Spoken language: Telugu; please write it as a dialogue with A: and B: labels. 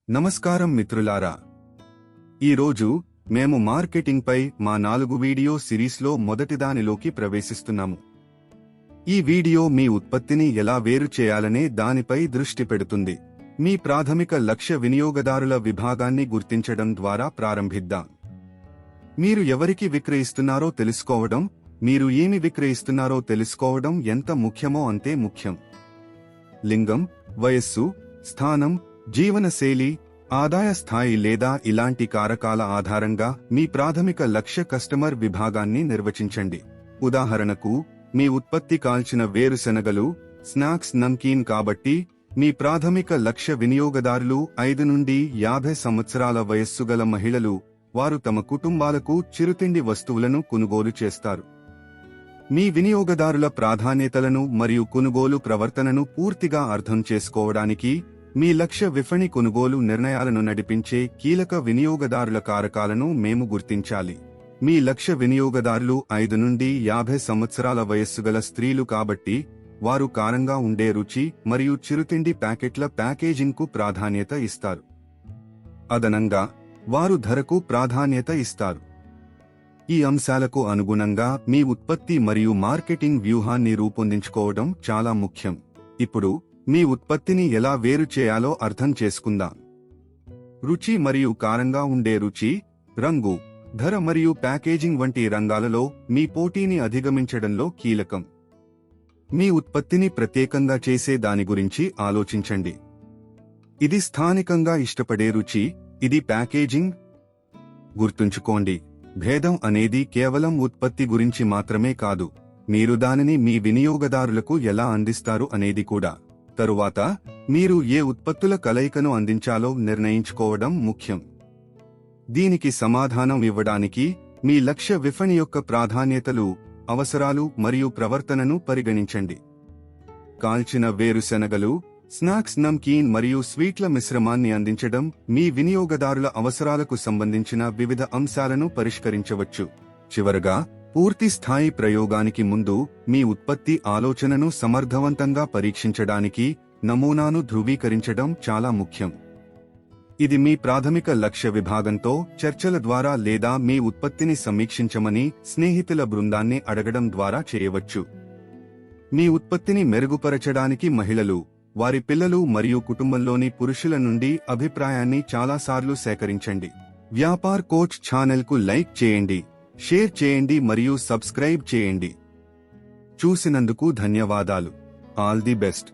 A: నమస్కారం మిత్రులారా, ఈరోజు మేము మార్కెటింగ్ పై మా 4 వీడియో సిరీస్లో మొదటిదానిలోకి ప్రవేశిస్తున్నాము. ఈ వీడియో మీ ఉత్పత్తిని ఎలా వేరు చేయాలనే దానిపై దృష్టి పెడుతుంది. మీ ప్రాథమిక లక్ష్య వినియోగదారుల విభాగాన్ని గుర్తించడం ద్వారా ప్రారంభిద్దాం. మీరు ఎవరికి విక్రయిస్తున్నారో తెలుసుకోవడం, మీరు ఏమి విక్రయిస్తున్నారో తెలుసుకోవడం ఎంత ముఖ్యమో అంతే ముఖ్యం. లింగం, వయస్సు, స్థానం, జీవనశైలి, ఆదాయ స్థాయి లేదా ఇలాంటి కారకాల ఆధారంగా మీ ప్రాథమిక లక్ష్య కస్టమర్ విభాగాన్ని నిర్వచించండి. ఉదాహరణకు, మీ ఉత్పత్తి కాల్చిన వేరుశెనగలు, స్నాక్స్, నమ్కీన్ కాబట్టి మీ ప్రాథమిక లక్ష్య వినియోగదారులు 5 నుండి 50 సంవత్సరాల వయస్సుగల మహిళలు. వారు తమ కుటుంబాలకు చిరుతిండి వస్తువులను కొనుగోలు చేస్తారు. మీ వినియోగదారుల ప్రాధాన్యతలను మరియు కొనుగోలు ప్రవర్తనను పూర్తిగా అర్థం చేసుకోవడానికి మీ లక్ష్య విపణి కొనుగోలు నిర్ణయాలను నడిపించే కీలక వినియోగదారుల కారకాలను మేము గుర్తించాలి. మీ లక్ష్య వినియోగదారులు 5 నుండి 50 సంవత్సరాల వయస్సుగల స్త్రీలు కాబట్టి వారు కారంగా ఉండే రుచి మరియు చిరుతిండి ప్యాకెట్ల ప్యాకేజింగ్కు ప్రాధాన్యత ఇస్తారు. అదనంగా, వారు ధరకు ప్రాధాన్యత ఇస్తారు. ఈ అంశాలకు అనుగుణంగా మీ ఉత్పత్తి మరియు మార్కెటింగ్ వ్యూహాన్ని రూపొందించుకోవడం చాలా ముఖ్యం. ఇప్పుడు మీ ఉత్పత్తిని ఎలా వేరు చేయాలో అర్థం చేసుకుందాం. రుచి మరియు కారంగా ఉండే రుచి, రంగు, ధర మరియు ప్యాకేజింగ్ వంటి రంగాలలో మీ పోటీని అధిగమించడంలో కీలకం. మీ ఉత్పత్తిని ప్రత్యేకంగా చేసే దాని గురించి ఆలోచించండి. ఇది స్థానికంగా ఇష్టపడే రుచి, ఇది ప్యాకేజింగ్. గుర్తుంచుకోండి, భేదం అనేది కేవలం ఉత్పత్తి గురించి మాత్రమే కాదు, మీరు దానిని మీ వినియోగదారులకు ఎలా అందిస్తారు అనేది కూడా. తరువాత, మీరు ఏ ఉత్పత్తుల కలయికను అందించాలో నిర్ణయించుకోవడం ముఖ్యం. దీనికి సమాధానం ఇవ్వడానికి మీ లక్ష్య విపణి యొక్క ప్రాధాన్యతలు, అవసరాలు మరియు ప్రవర్తనను పరిగణించండి. కాల్చిన వేరుశెనగలు, స్నాక్స్, నమ్కీన్ మరియు స్వీట్ల మిశ్రమాన్ని అందించడం మీ వినియోగదారుల అవసరాలకు సంబంధించిన వివిధ అంశాలను పరిష్కరించవచ్చు. చివరగా, పూర్తి స్థాయి ప్రయోగానికి ముందు మీ ఉత్పత్తి ఆలోచనను సమర్థవంతంగా పరీక్షించడానికి నమూనాను ధృవీకరించడం చాలా ముఖ్యం. ఇది మీ ప్రాథమిక లక్ష్య విభాగంతో చర్చల ద్వారా లేదా మీ ఉత్పత్తిని సమీక్షించమని స్నేహితుల బృందాన్ని అడగడం ద్వారా చేయవచ్చు. మీ ఉత్పత్తిని మెరుగుపరచడానికి మహిళలు, వారి పిల్లలు మరియు కుటుంబంలోని పురుషుల నుండి అభిప్రాయాన్ని చాలాసార్లు సేకరించండి. వ్యాపార్ కోచ్ ఛానల్కు లైక్ చేయండి, షేర్ చేయండి మరియు సబ్స్క్రైబ్ చేయండి. చూసినందుకు ధన్యవాదాలు. All the best.